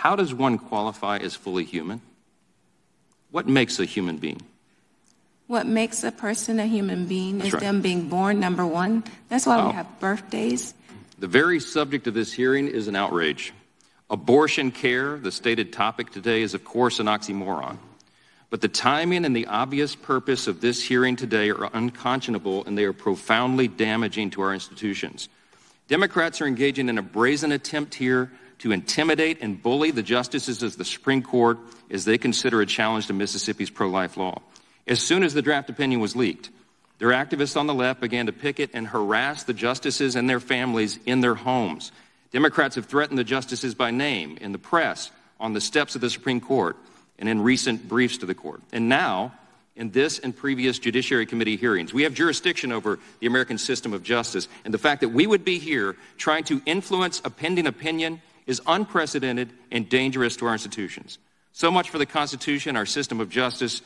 how does one qualify as fully human? What makes a human being? What makes a person a human being That's is right. them being born, number one. That's why Oh. we have birthdays. The very subject of this hearing is an outrage. Abortion care, the stated topic today, is of course an oxymoron. But the timing and the obvious purpose of this hearing today are unconscionable, and they are profoundly damaging to our institutions. Democrats are engaging in a brazen attempt here to intimidate and bully the justices of the Supreme Court as they consider a challenge to Mississippi's pro-life law. As soon as the draft opinion was leaked, their activists on the left began to picket and harass the justices and their families in their homes. Democrats have threatened the justices by name, in the press, on the steps of the Supreme Court, and in recent briefs to the court. And now, in this and previous Judiciary Committee hearings, we have jurisdiction over the American system of justice, and the fact that we would be here trying to influence a pending opinion is unprecedented and dangerous to our institutions. So much for the Constitution, our system of justice,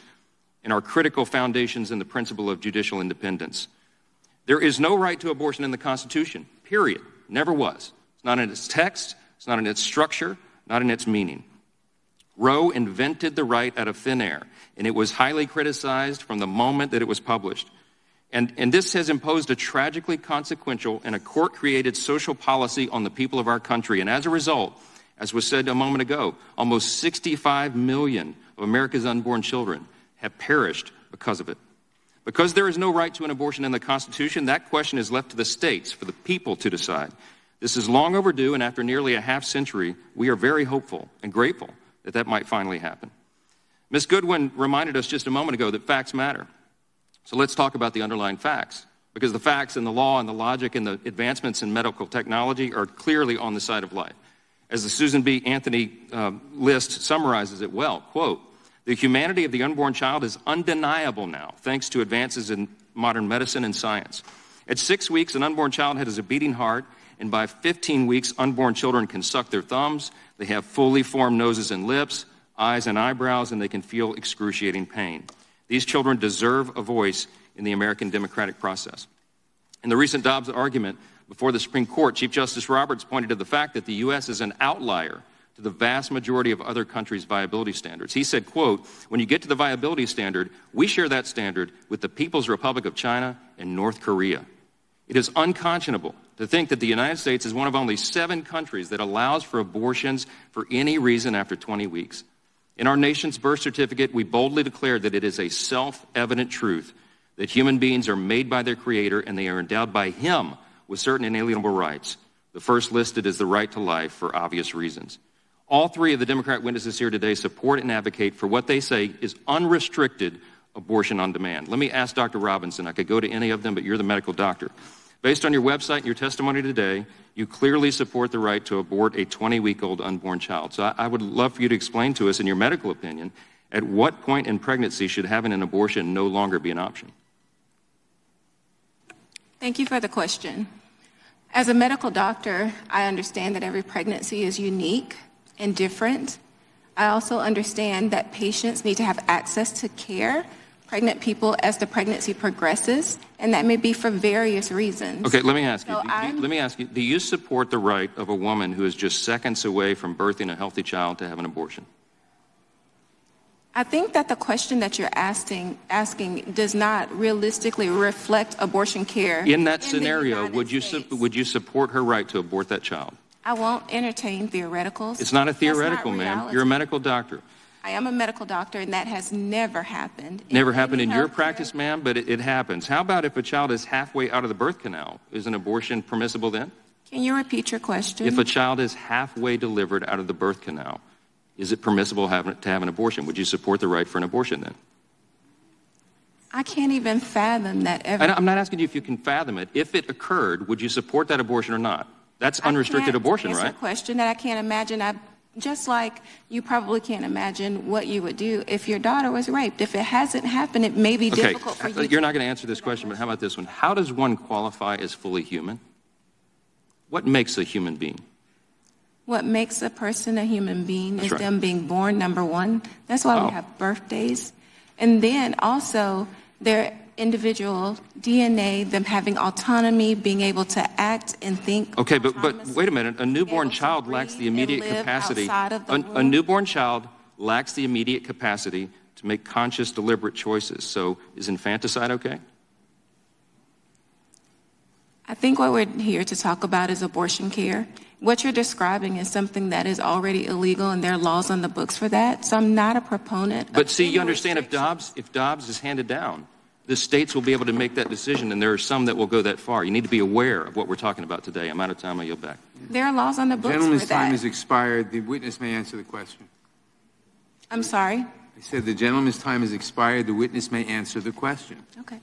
and our critical foundations in the principle of judicial independence. There is no right to abortion in the Constitution, period. Never was. It's not in its text, it's not in its structure, not in its meaning. Roe invented the right out of thin air, and it was highly criticized from the moment that it was published. And this has imposed a tragically consequential and a court-created social policy on the people of our country. And as a result, as was said a moment ago, almost 65 million of America's unborn children have perished because of it. Because there is no right to an abortion in the Constitution, that question is left to the states, for the people to decide. This is long overdue, and after nearly a half century, we are very hopeful and grateful that that might finally happen. Ms. Goodwin reminded us just a moment ago that facts matter. So let's talk about the underlying facts, because the facts and the law and the logic and the advancements in medical technology are clearly on the side of life. As the Susan B. Anthony list summarizes it well, quote, "The humanity of the unborn child is undeniable now, thanks to advances in modern medicine and science. At 6 weeks, an unborn child has a beating heart, and by 15 weeks, unborn children can suck their thumbs, they have fully formed noses and lips, eyes and eyebrows, and they can feel excruciating pain. These children deserve a voice in the American democratic process." In the recent Dobbs argument before the Supreme Court, Chief Justice Roberts pointed to the fact that the U.S. is an outlier to the vast majority of other countries' viability standards. He said, quote, "When you get to the viability standard, we share that standard with the People's Republic of China and North Korea. It is unconscionable to think that the United States is one of only 7 countries that allows for abortions for any reason after 20 weeks. In our nation's birth certificate, we boldly declare that it is a self-evident truth that human beings are made by their Creator and they are endowed by Him with certain inalienable rights. The first listed is the right to life for obvious reasons." All 3 of the Democrat witnesses here today support and advocate for what they say is unrestricted abortion on demand. Let me ask Dr. Robinson. I could go to any of them, but you're the medical doctor. Based on your website and your testimony today, you clearly support the right to abort a 20-week-old unborn child. So I would love for you to explain to us, in your medical opinion, at what point in pregnancy should having an abortion no longer be an option? Thank you for the question. As a medical doctor, I understand that every pregnancy is unique and different. I also understand that patients need to have access to care, pregnant people, as the pregnancy progresses, and that may be for various reasons. Okay, let me ask you. So Do you support the right of a woman who is just seconds away from birthing a healthy child to have an abortion? I think that the question that you're asking does not realistically reflect abortion care. In that scenario, would you support her right to abort that child? I won't entertain theoreticals. It's not a theoretical, ma'am. You're a medical doctor. I am a medical doctor, and that has never happened. Never happened in your practice, ma'am, but it happens. How about if a child is halfway out of the birth canal? Is an abortion permissible then? Can you repeat your question? If a child is halfway delivered out of the birth canal, is it permissible to have an abortion? Would you support the right for an abortion then? I can't even fathom that ever. I'm not asking you if you can fathom it. If it occurred, would you support that abortion or not? That's unrestricted abortion, right? That's a question that I can't imagine. Just like you probably can't imagine what you would do if your daughter was raped. If it hasn't happened, it may be difficult for you. You're not going to answer this question, but how about this one? How does one qualify as fully human? What makes a human being? What makes a person a human being is right. them being born, number one. That's why we have birthdays. And then also, individual DNA, them having autonomy, being able to act and think. Okay, but wait a minute. A newborn child lacks the immediate capacity. A newborn child lacks the immediate capacity to make conscious, deliberate choices. So is infanticide okay? I think what we're here to talk about is abortion care. What you're describing is something that is already illegal, and there are laws on the books for that. So I'm not a proponent. But see, you understand, if Dobbs is handed down, the states will be able to make that decision, and there are some that will go that far. You need to be aware of what we're talking about today. I'm out of time. I yield back. There are laws on the books for that. Gentleman's time has expired. The witness may answer the question. I'm sorry? I said the gentleman's time has expired. The witness may answer the question. Okay.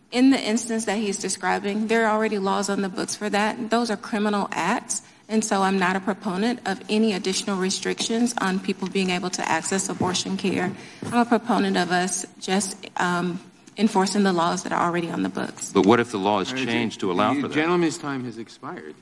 In the instance that he's describing, there are already laws on the books for that. Those are criminal acts, and so I'm not a proponent of any additional restrictions on people being able to access abortion care. I'm a proponent of us just enforcing the laws that are already on the books. But what if the law is changed to allow for that? The gentleman's time has expired.